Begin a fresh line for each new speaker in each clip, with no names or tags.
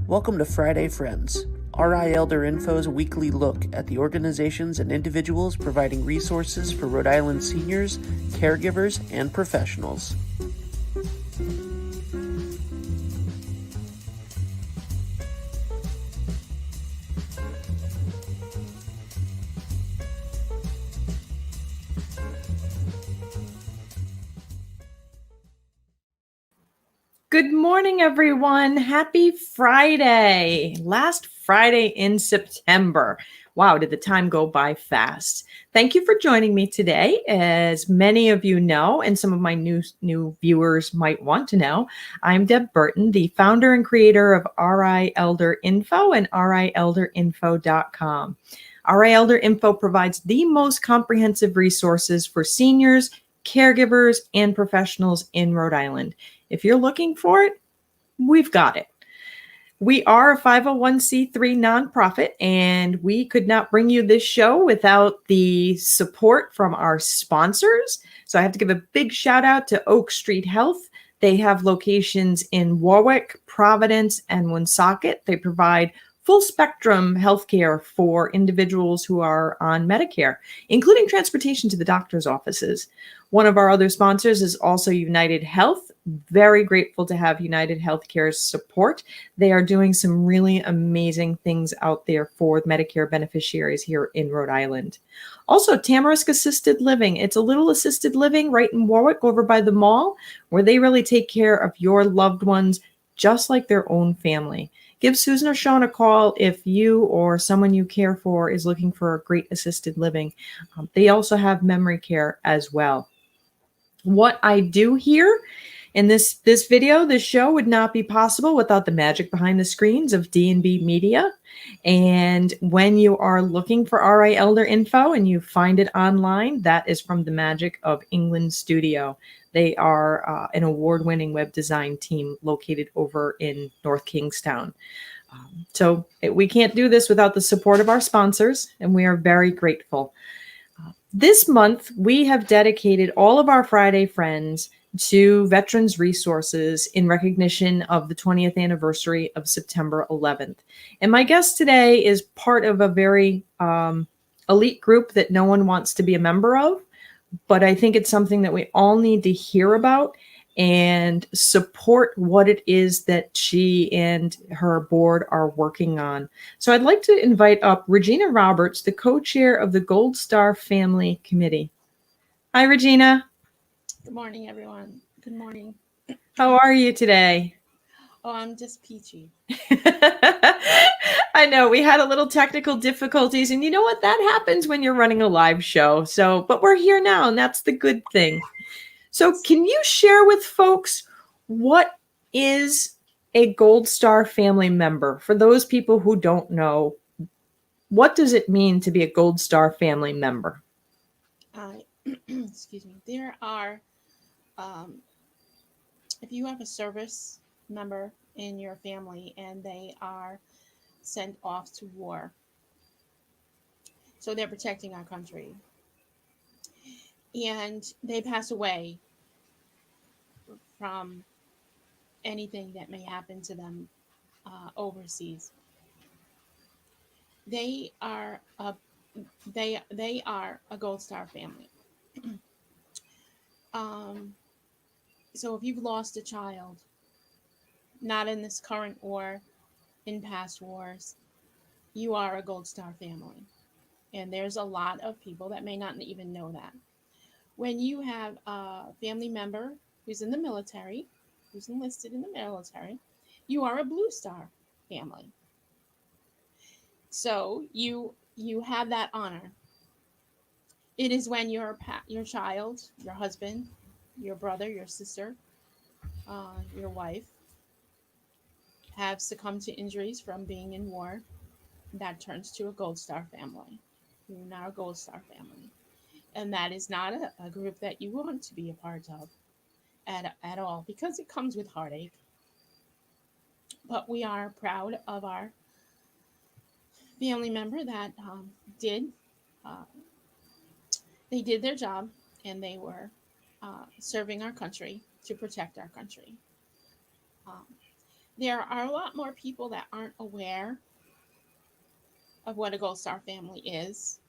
Welcome to Friday Friends, RI'er Info's weekly look at the organizations and individuals providing resources for Rhode Island seniors, caregivers, and professionals.
Good morning, everyone. Happy Friday. Last Friday in September. Wow, did the time go by fast. Thank you for joining me today. As many of you know, and some of my new viewers might want to know, I'm Deb Burton, the founder and creator of RI'er Info and RI'elderinfo.com. RI'er Info provides the most comprehensive resources for seniors, caregivers, and professionals in Rhode Island. If you're looking for it, we've got it. We are a 501c3 nonprofit, and we could not bring you this show without the support from our sponsors. So I have to give a big shout out to Oak Street Health. They have locations in Warwick, Providence, and Woonsocket. They provide full spectrum healthcare for individuals who are on Medicare, including transportation to the doctor's offices. One of our other sponsors is also United Health. Very grateful to have United Healthcare's support. They are doing some really amazing things out there for Medicare beneficiaries here in Rhode Island. Also, Tamarisk Assisted Living. It's a little assisted living right in Warwick over by the mall where they really take care of your loved ones just like their own family. Give Susan or Sean a call if you or someone you care for is looking for a great assisted living. They also have memory care as well. What I do here in this video, this show would not be possible without the magic behind the screens of D&B Media. And when you are looking for RI'er Info and you find it online, that is from the magic of England Studio. They are an award-winning web design team located over in North Kingstown. So we can't do this without the support of our sponsors, and we are very grateful. This month, we have dedicated all of our Friday Friends to veterans resources in recognition of the 20th anniversary of September 11th. And my guest today is part of a very elite group that no one wants to be a member of, but I think it's something that we all need to hear about and support what it is that she and her board are working on. So I'd like to invite up Regina Roberts, the co-chair of the Gold Star Family Committee. Hi, Regina.
Good morning, everyone. Good morning.
How are you today?
Oh, I'm just peachy.
I know we had a little technical difficulties, and you know what? That happens when you're running a live show. But we're here now, and that's the good thing. So can you share with folks what is a Gold Star family member? For those people who don't know, what does it mean to be a Gold Star family member?
Excuse me. There are, if you have a service member in your family and they are sent off to war, so they're protecting our country, and they pass away from anything that may happen to them overseas. They are a Gold Star family. So if you've lost a child, not in this current war, in past wars, you are a Gold Star family. And there's a lot of people that may not even know that. When you have a family member who's in the military, who's enlisted in the military, you are a Blue Star family. So you have that honor. It is when your child, your husband, your brother, your sister, your wife have succumbed to injuries from being in war, that turns to a Gold Star family. You're now a Gold Star family. And that is not a group that you want to be a part of at all, because it comes with heartache. But we are proud of our family member that they did their job, and they were serving our country to protect our country. there are a lot more people that aren't aware of what a Gold Star family is.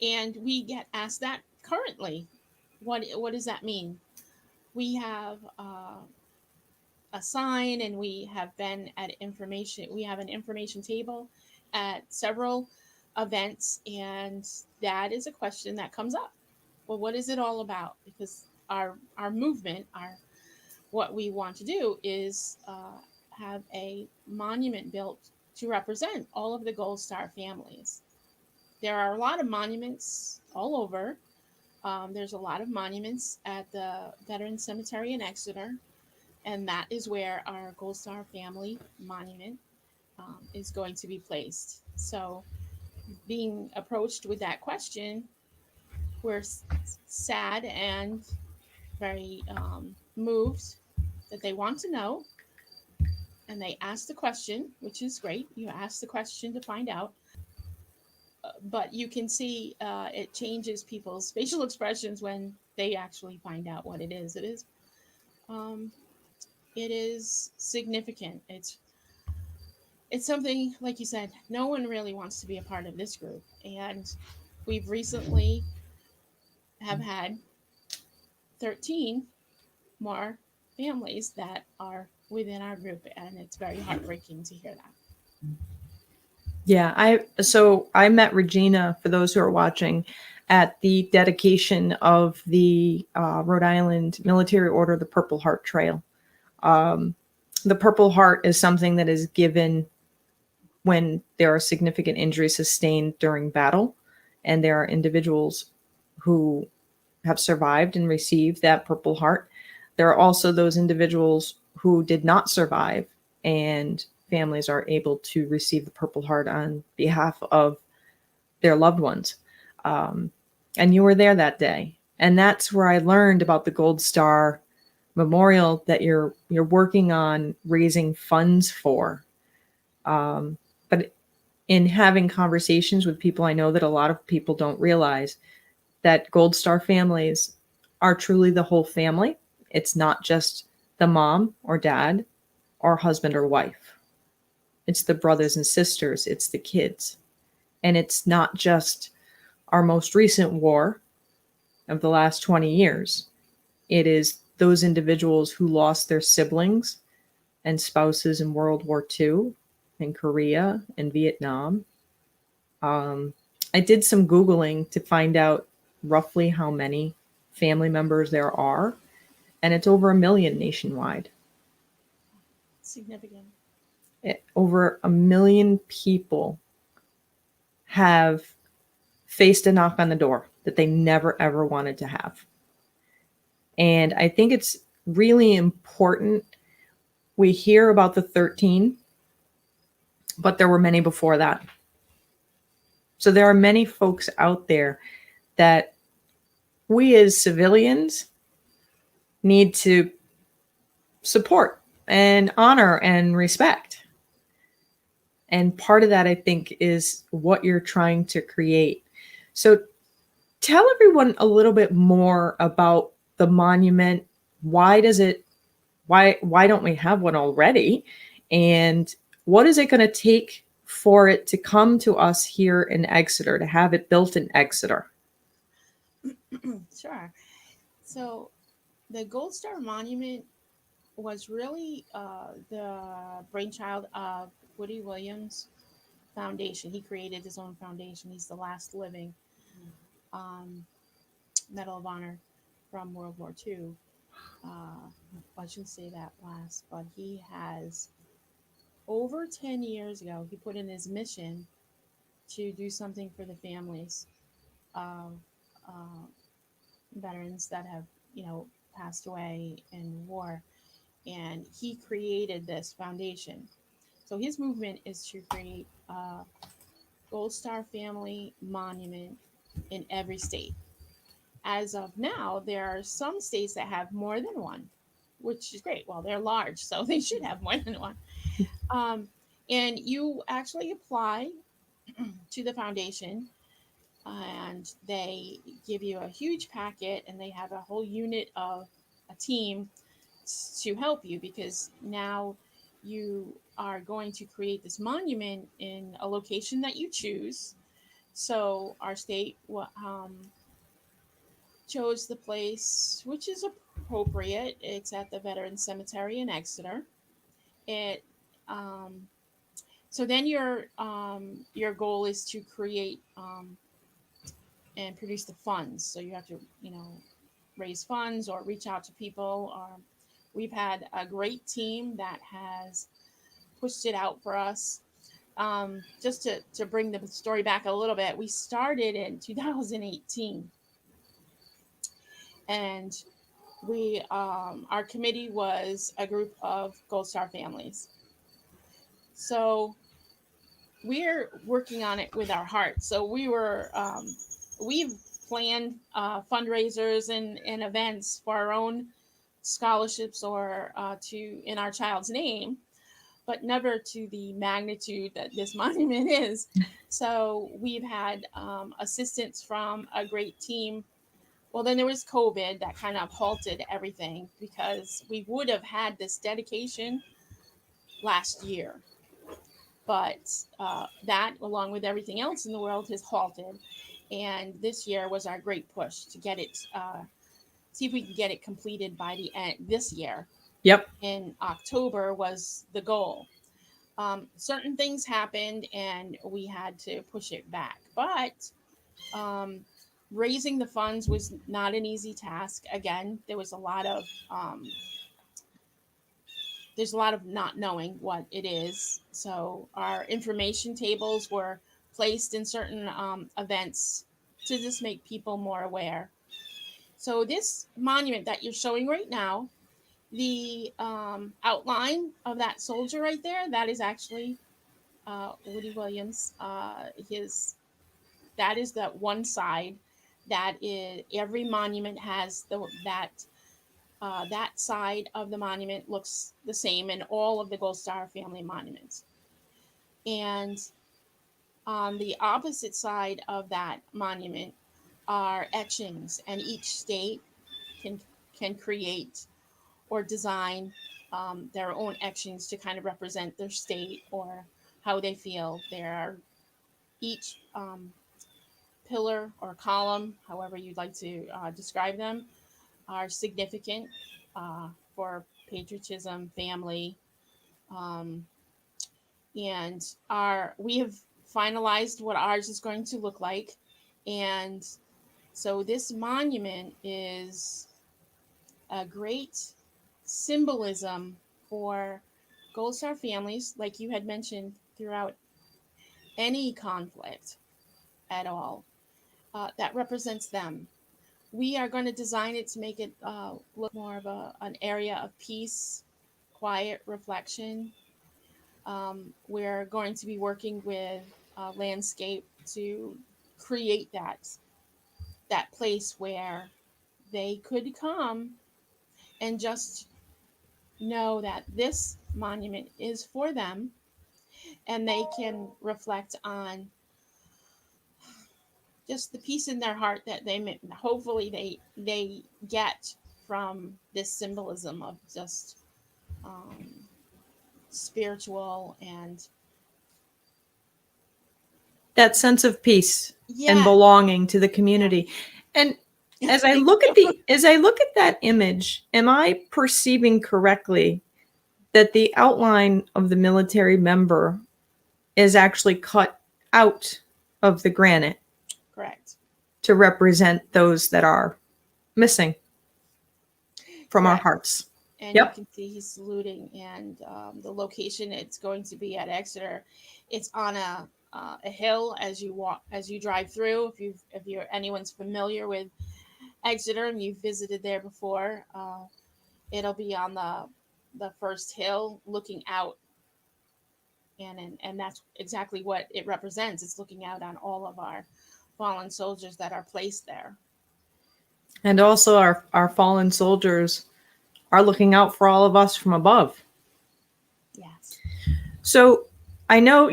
And we get asked that currently. What does that mean? We have a sign, and we have been at information. We have an information table at several events, and that is a question that comes up. Well, what is it all about? Because our movement, our what we want to do is have a monument built to represent all of the Gold Star families. There are a lot of monuments all over. There's a lot of monuments at the Veterans Cemetery in Exeter, and that is where our Gold Star family monument is going to be placed. So, being approached with that question, we're sad and very moved that they want to know, and they ask the question, which is great. You ask the question to find out, but you can see it changes people's facial expressions when they actually find out what it is. Um, it is significant. It's something, like you said, no one really wants to be a part of this group, and we've recently have had 13 more families that are within our group, and it's very heartbreaking to hear that.
Yeah, I met Regina, for those who are watching, at the dedication of the Rhode Island Military Order, the Purple Heart Trail. The Purple Heart is something that is given when there are significant injuries sustained during battle, and there are individuals who have survived and received that Purple Heart. There are also those individuals who did not survive, and families are able to receive the Purple Heart on behalf of their loved ones. And you were there that day. And that's where I learned about the Gold Star Memorial that you're working on raising funds for. But in having conversations with people, I know that a lot of people don't realize that Gold Star families are truly the whole family. It's not just the mom or dad or husband or wife. It's the brothers and sisters. It's the kids. And it's not just our most recent war of the last 20 years. It is those individuals who lost their siblings and spouses in World War II, in Korea, and Vietnam. I did some Googling to find out roughly how many family members there are, and it's over 1 million nationwide.
Significant.
Over 1 million people have faced a knock on the door that they never ever wanted to have. And I think it's really important. We hear about the 13, but there were many before that. So there are many folks out there that we as civilians need to support and honor and respect. And part of that, I think, is what you're trying to create. So tell everyone a little bit more about the monument. Why don't we have one already? And what is it going to take for it to come to us here in Exeter, to have it built in Exeter?
Sure. So the Gold Star Monument was really the brainchild of Woody Williams Foundation. He created his own foundation. He's the last living Medal of Honor from World War II. I shouldn't say that last, but he has, over 10 years ago, he put in his mission to do something for the families of veterans that have, passed away in war. And he created this foundation. So his movement is to create a Gold Star family monument in every state. As of now, there are some states that have more than one, which is great. Well, they're large, so they should have more than one. And you actually apply to the foundation, and they give you a huge packet, and they have a whole unit of a team to help you, because now you are going to create this monument in a location that you choose. So our state chose the place, which is appropriate. It's at the Veterans Cemetery in Exeter. It so then your goal is to create and produce the funds. So you have to, raise funds or reach out to people. We've had a great team that has pushed it out for us. Just to bring the story back a little bit, we started in 2018, and we our committee was a group of Gold Star families. So we're working on it with our heart. So we've planned fundraisers and events for our own scholarships or in our child's name, but never to the magnitude that this monument is. So we've had assistance from a great team. Well, then there was COVID that kind of halted everything, because we would have had this dedication last year. But that, along with everything else in the world, has halted. And this year was our great push to get it, see if we can get it completed by the end this year.
Yep.
In October was the goal. Certain things happened and we had to push it back. But raising the funds was not an easy task. Again, there was a lot of there's a lot of not knowing what it is. So our information tables were placed in certain events to just make people more aware. So this monument that you're showing right now, the outline of that soldier right there, that is actually Woody Williams. That is that one side. That is, every monument has that side of the monument looks the same in all of the Gold Star family monuments. And on the opposite side of that monument are etchings, and each state can create or design their own etchings to kind of represent their state or how they feel. There are each pillar or column, however you'd like to describe them, are significant for patriotism, family, and we have finalized what ours is going to look like. And so this monument is a great symbolism for Gold Star families, like you had mentioned, throughout any conflict at all, that represents them. We are going to design it to make it look more of an area of peace, quiet reflection. We're going to be working with landscape to create that place where they could come and just know that this monument is for them, and they can reflect on just the peace in their heart that hopefully they get from this symbolism of just spiritual and
that sense of peace and
yeah.
belonging to the community. And as I look at that image, am I perceiving correctly that the outline of the military member is actually cut out of the granite?
Correct.
To represent those that are missing from our hearts.
And
yep.
You can see he's saluting, and the location it's going to be at Exeter. It's on a hill as you drive through. If anyone's familiar with Exeter and you've visited there before, it'll be on the first hill looking out, and that's exactly what it represents. It's looking out on all of our fallen soldiers that are placed there.
And also our fallen soldiers are looking out for all of us from above.
Yes.
So I know,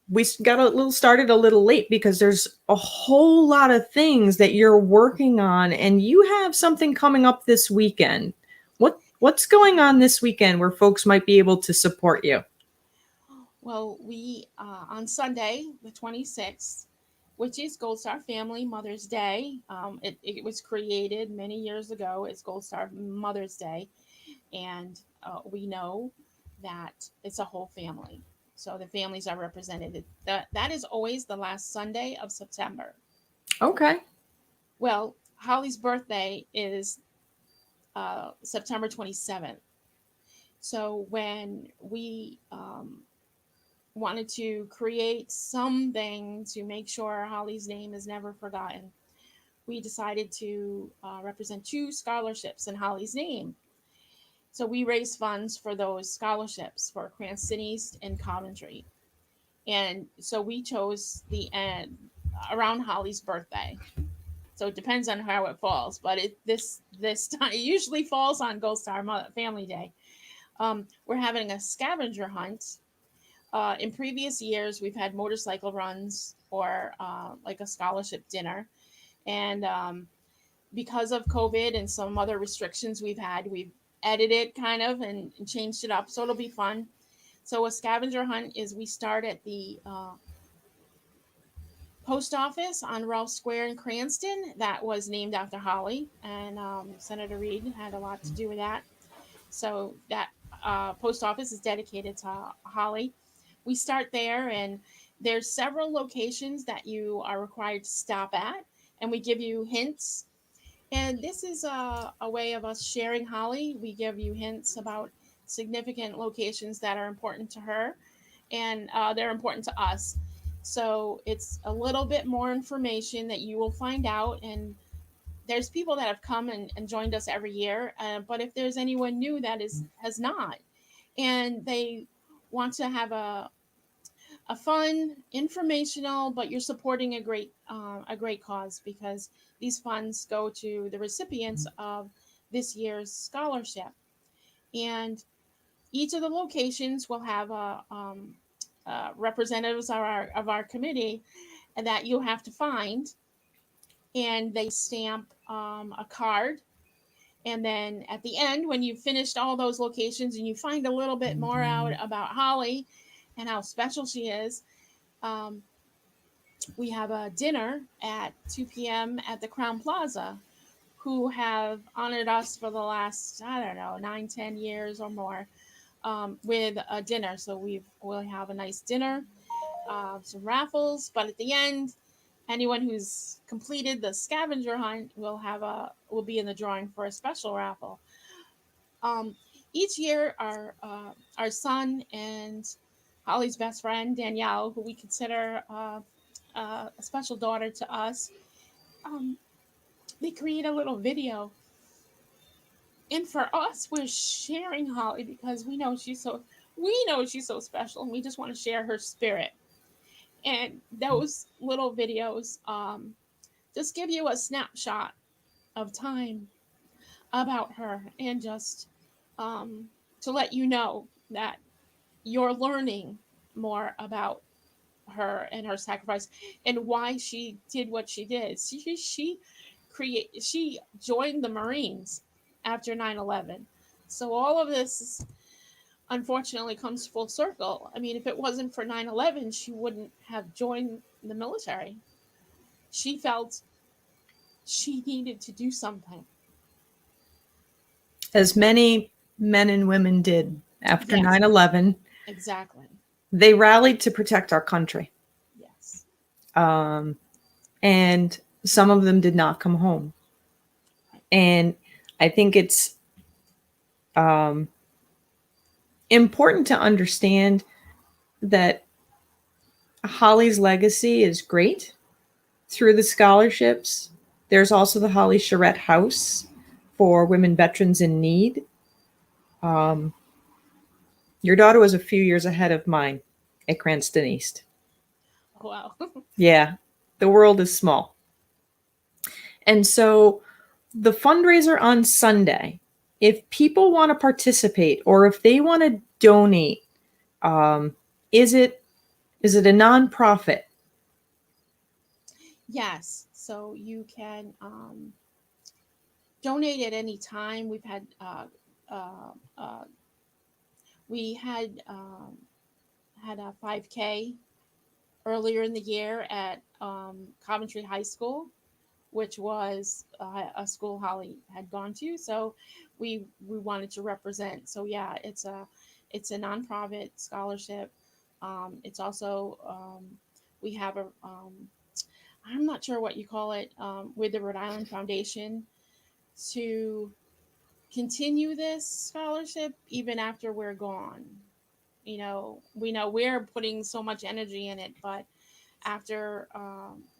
we got started a little late because there's a whole lot of things that you're working on, and you have something coming up this weekend. What's going on this weekend where folks might be able to support you?
Well, we on Sunday, the 26th, which is Gold Star Family Mother's Day. It was created many years ago as Gold Star Mother's Day, and we know that it's a whole family. So the families are represented. That is always the last Sunday of September.
Okay.
Well, Holly's birthday is September 27th. So when we wanted to create something to make sure Holly's name is never forgotten, we decided to represent 2 scholarships in Holly's name. So we raised funds for those scholarships for Cranston East and Coventry. And so we chose the end around Holly's birthday. So it depends on how it falls, but this time it usually falls on Gold Star Family Day. We're having a scavenger hunt. In previous years, we've had motorcycle runs or like a scholarship dinner, and because of COVID and some other restrictions we've edited kind of and changed it up, so it'll be fun. So a scavenger hunt is we start at the post office on Ralph Square in Cranston. That was named after Holly, and Senator Reed had a lot to do with that. So that post office is dedicated to Holly. We start there, and there's several locations that you are required to stop at, and we give you hints. And this is a way of us sharing Holly. We give you hints about significant locations that are important to her, and they're important to us. So it's a little bit more information that you will find out. And there's people that have come and joined us every year. But if there's anyone new that has not, and they want to have a fun, informational, but you're supporting a great cause, because these funds go to the recipients of this year's scholarship. And each of the locations will have representatives of our committee that you have to find, and they stamp a card. And then at the end, when you've finished all those locations and you find a little bit more out about Holly and how special she is, we have a dinner at 2 p.m. at the Crown Plaza, who have honored us for the last, I don't know, 9-10 years or more, with a dinner. So we'll have a nice dinner, some raffles, but at the end, anyone who's completed the scavenger hunt will be in the drawing for a special raffle. Each year, our son and Holly's best friend Danielle, who we consider a special daughter to us, they create a little video. And for us, we're sharing Holly because we know she's so special, and we just want to share her spirit. And those little videos just give you a snapshot of time about her, and just to let you know that you're learning more about her and her sacrifice and why she did what she did. She joined the Marines after 9/11. So all of this unfortunately comes full circle. I mean, if it wasn't for 9/11, she wouldn't have joined the military. She felt she needed to do something.
As many men and women did after
Yes.
9/11,
Exactly.
they rallied to protect our country.
Yes.
And some of them did not come home. And I think it's important to understand that Holly's legacy is great through the scholarships. There's also the Holly Charette House for women veterans in need. Your daughter was a few years ahead of mine at Cranston East.
Wow.
Yeah, the world is small. And so the fundraiser on Sunday, if people want to participate or if they want to donate, is it a nonprofit?
Yes. So you can donate at any time. We've had we had a 5K earlier in the year at Coventry High School, which was a school Holly had gone to. So we wanted to represent. So yeah, it's a nonprofit scholarship. It's also we have a I'm not sure what you call it with the Rhode Island Foundation to continue this scholarship even after we're gone. You know, we know we're putting so much energy in it, but after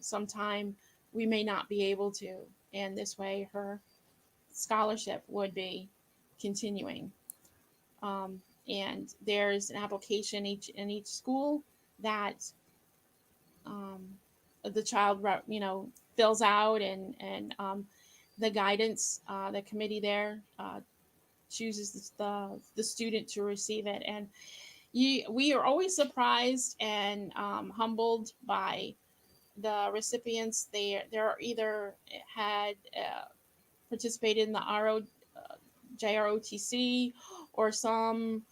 some time, we may not be able to. And this way, her scholarship would be continuing. And there's an application in each school that um, the child, fills out, and the guidance, the committee there chooses the student to receive it. And we are always surprised and humbled by the recipients. They're either had participated in the JROTC or some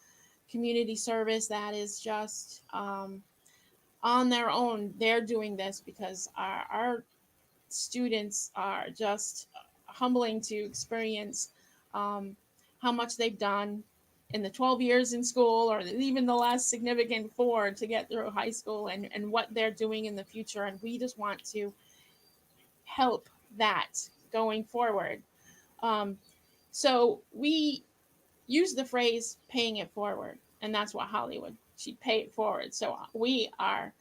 community service that is just on their own. They're doing this because our students are just humbling to experience how much they've done in the 12 years in school, or even the last significant 4 to get through high school, and what they're doing in the future. And we just want to help that going forward. Um, so we use the phrase paying it forward, and that's what Hollywood, she'd pay it forward. So we are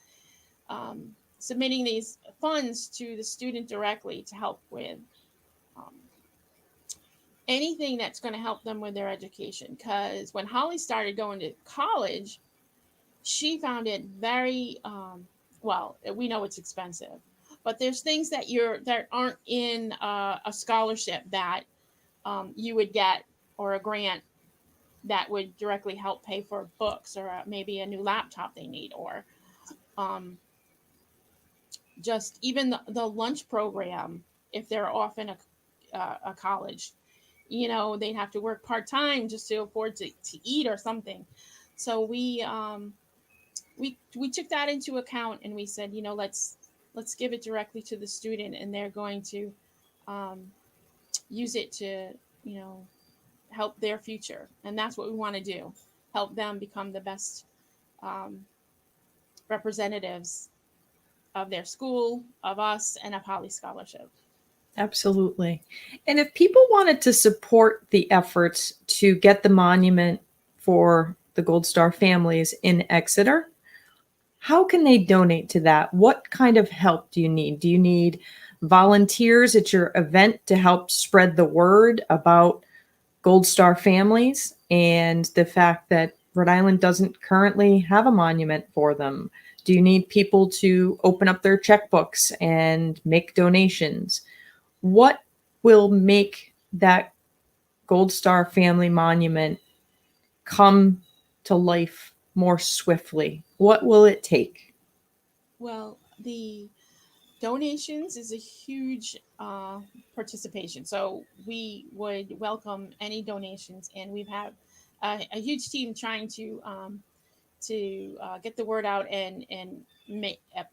submitting these funds to the student directly to help with um, anything that's going to help them with their education. Because when Holly started going to college, she found it very well. We know it's expensive, but there's things that aren't in a scholarship that you would get, or a grant that would directly help pay for books, or maybe a new laptop they need, or um, just even the lunch program. If they're off in a college, they'd have to work part-time just to afford to eat or something. So we took that into account, and we said, let's give it directly to the student, and they're going to um, use it to help their future. And that's what we want to do, help them become the best um, representatives of their school, of us, and of Holly Scholarship.
Absolutely. And if people wanted to support the efforts to get the monument for the Gold Star families in Exeter, how can they donate to that? What kind of help do you need? Do you need volunteers at your event to help spread the word about Gold Star families and the fact that Rhode Island doesn't currently have a monument for them? Do you need people to open up their checkbooks and make donations? What will make that Gold Star Family Monument come to life more swiftly? What will it take?
Well, the donations is a huge participation. So we would welcome any donations, and we've had a huge team trying to get the word out and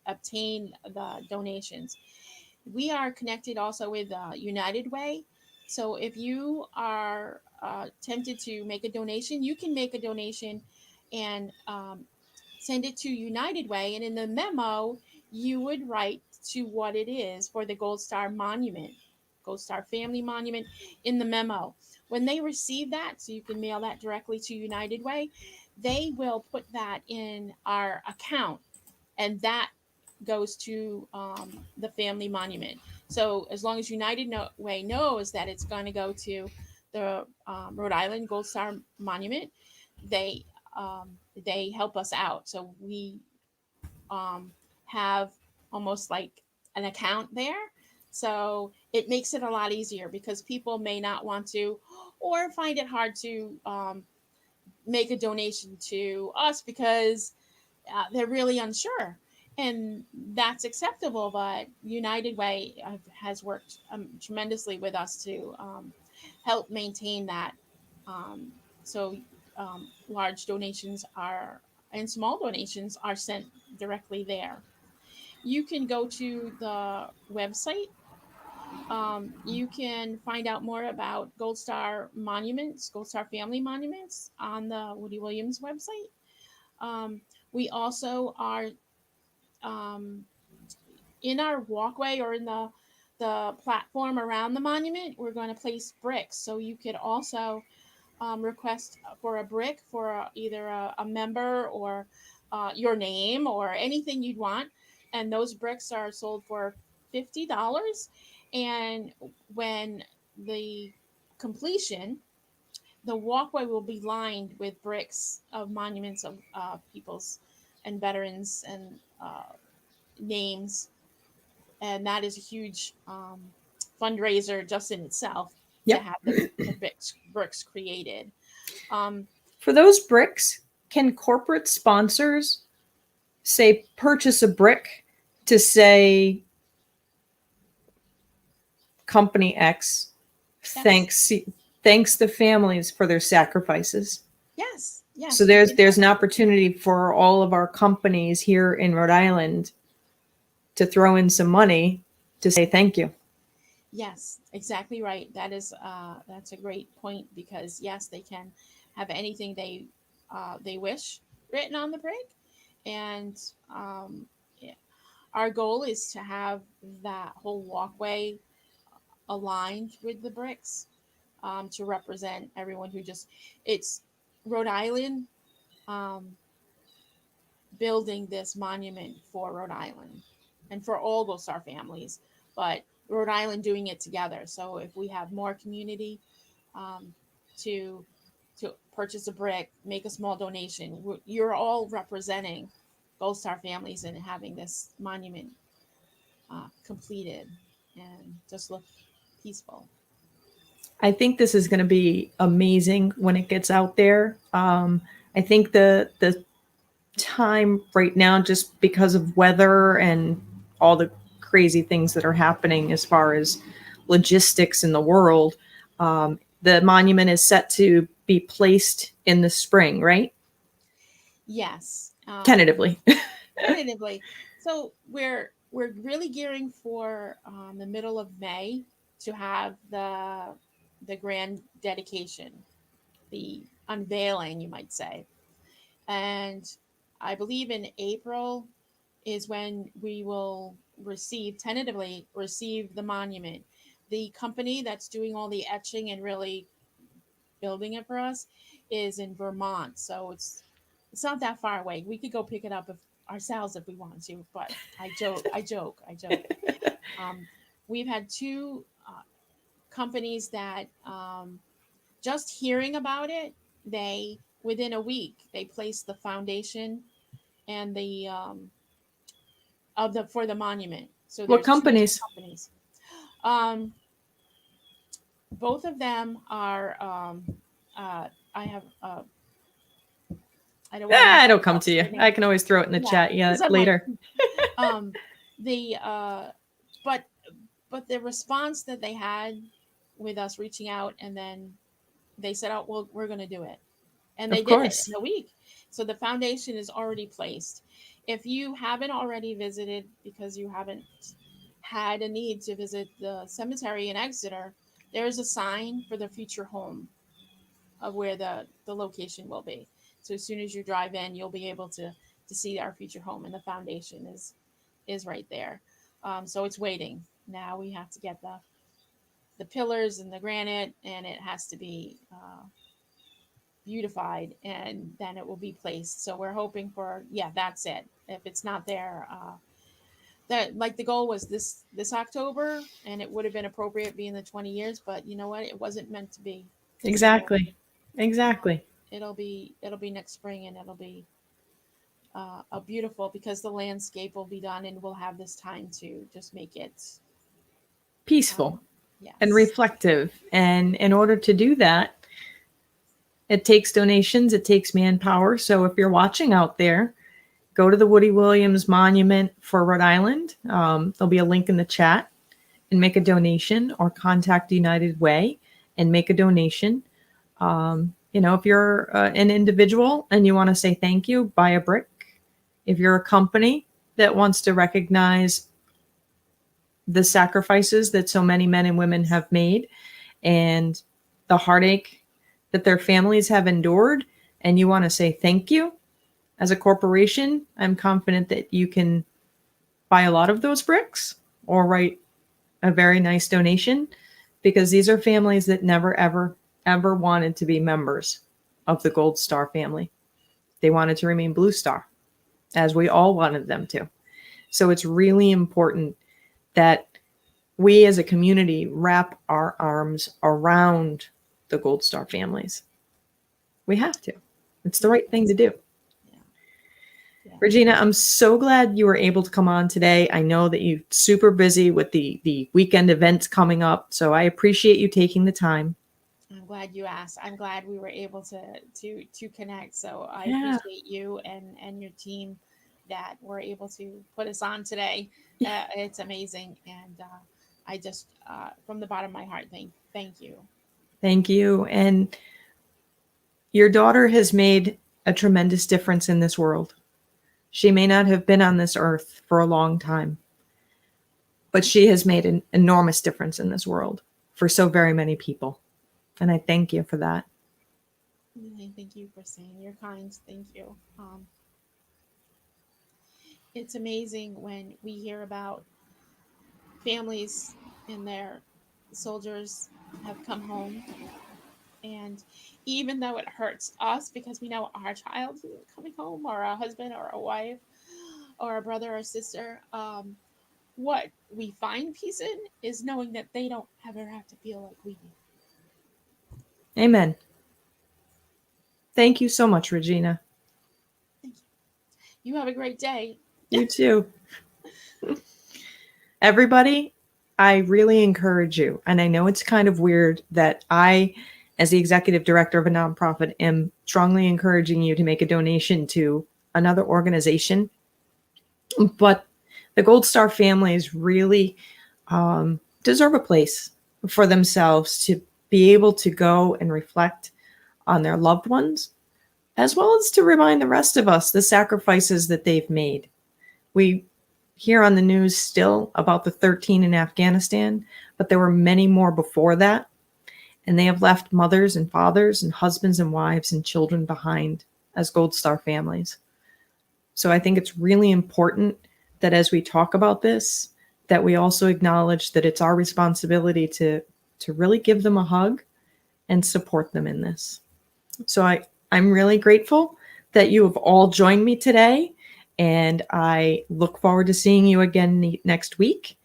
obtain the donations. We are connected also with United Way. So if you are tempted to make a donation, you can make a donation and send it to United Way. And in the memo, you would write to what it is for the Gold Star Monument, Gold Star Family Monument in the memo. When they receive that, so you can mail that directly to United Way, they will put that in our account, and that goes to the family monument. So as long as United Way knows that it's going to go to the Rhode Island Gold Star Monument, they they help us out. So we have almost like an account there. So it makes it a lot easier, because people may not want to, or find it hard to make a donation to us because they're really unsure. And that's acceptable. But United Way has worked tremendously with us to help maintain that So large donations are and small donations are sent directly there. You can go to the website. You can find out more about Gold Star monuments, Gold Star family monuments on the Woody Williams website. We also are um, in our walkway or in the platform around the monument. We're going to place bricks, so you could also request for a brick for either a member or your name or anything you'd want. And those bricks are sold for $50. And when the completion, the walkway will be lined with bricks of monuments of people's and veterans and names. And that is a huge fundraiser just in itself to
Yep.
have the bricks created.
For those bricks, can corporate sponsors say purchase a brick to say company X
Yes.
thanks the families for their sacrifices?
Yes,
So
yes, you can
there's
have
an
it.
opportunity for all of our companies here in Rhode Island to throw in some money to say thank you.
Yes, exactly right. That's a great point because yes, they can have anything they wish written on the brick, and yeah, our goal is to have that whole walkway aligned with the bricks to represent everyone who just it's Rhode Island um, building this monument for Rhode Island and for all Gold Star families, but Rhode Island doing it together. So if we have more community um, to purchase a brick, make a small donation, you're all representing Gold Star families and having this monument completed and just look peaceful.
I think this is going to be amazing when it gets out there. I think the time right now, just because of weather and all the crazy things that are happening as far as logistics in the world, the monument is set to be placed in the spring, right?
Yes,
Tentatively.
tentatively. So we're really gearing for the middle of May to have the grand dedication, the unveiling, you might say, and I believe in April is when we will tentatively receive the monument. The company that's doing all the etching and really building it for us is in Vermont, so it's not that far away. We could go pick it up ourselves if we want to, but I joke. Um, we've had two companies that just hearing about it, they within a week they placed the foundation and the of the for the monument. So
What
there's two different
companies?
companies. Um, both of them are. I have. I don't want to
It'll come to
mispronounce
you.
their
I
name.
can always throw it in the
Yeah,
chat. Yeah,
because I'm like,
later.
um, the but the response that they had with us reaching out and then they said, "Oh, well, we're going to do it," and they
Of
did it
course.
in a week. So the foundation is already placed. If you haven't already visited because you haven't had a need to visit the cemetery in Exeter, there is a sign for the future home of where the location will be. So as soon as you drive in, you'll be able to see our future home, and the foundation is right there. So it's waiting. Now we have to get the pillars and the granite, and it has to be beautified, and then it will be placed. So we're hoping for that's it. If it's not there, that like the goal was this October, and it would have been appropriate being the 20 years, but you know what? It wasn't meant to be. So
Exactly. Exactly.
it'll be next spring, and it'll be a beautiful because the landscape will be done, and we'll have this time to just make it.
Peaceful and
Yes.
reflective. And in order to do that, it takes donations, it takes manpower. So if you're watching out there, go to the Woody Williams Monument for Rhode Island. There'll be a link in the chat and make a donation, or contact United Way and make a donation. If you're an individual and you want to say thank you, buy a brick. If you're a company that wants to recognize the sacrifices that so many men and women have made and the heartache that their families have endured, and you want to say thank you as a corporation, I'm confident that you can buy a lot of those bricks or write a very nice donation, because these are families that never, ever, ever wanted to be members of the Gold Star family. They wanted to remain Blue Star, as we all wanted them to. So it's really important that we as a community wrap our arms around the Gold Star families. We have to. It's the right thing to do.
Yeah.
Regina, I'm so glad you were able to come on today. I know that you're super busy with the weekend events coming up, so I appreciate you taking the time.
I'm glad you asked. I'm glad we were able to connect. So I
Yeah.
appreciate you and your team that were able to put us on today. It's amazing, and I just from the bottom of my heart, thank you.
Thank you. And your daughter has made a tremendous difference in this world. She may not have been on this earth for a long time, but she has made an enormous difference in this world for so very many people. And I thank you for that.
Thank you for saying you're kind. Thank you. It's amazing when we hear about families and their soldiers have come home, and even though it hurts us because we know our child is coming home, or a husband or a wife or a brother or sister, what we find peace in is knowing that they don't ever have to feel like we do.
Amen. Thank you so much, Regina.
Thank you. You have a great day.
You too. Everybody, I really encourage you. And I know it's kind of weird that I, as the executive director of a nonprofit, am strongly encouraging you to make a donation to another organization. But the Gold Star families really deserve a place for themselves to be able to go and reflect on their loved ones, as well as to remind the rest of us the sacrifices that they've made. We hear on the news still about the 13 in Afghanistan, but there were many more before that. And they have left mothers and fathers and husbands and wives and children behind as Gold Star families. So I think it's really important that as we talk about this, that we also acknowledge that it's our responsibility to really give them a hug and support them in this. So I'm really grateful that you have all joined me today, and I look forward to seeing you again next week.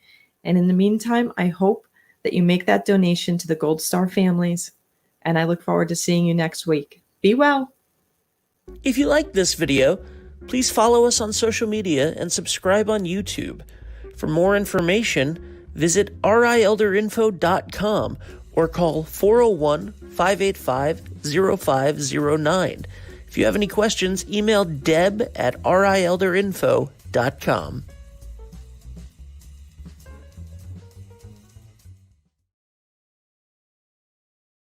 And in the meantime, I hope that you make that donation to the Gold Star families, and I look forward to seeing you next week. Be well.
If you liked this video, please follow us on social media and subscribe on YouTube. For more information, visit RI'elderinfo.com or call 401-585-0509. If you have any questions, email deb@RI'elderinfo.com.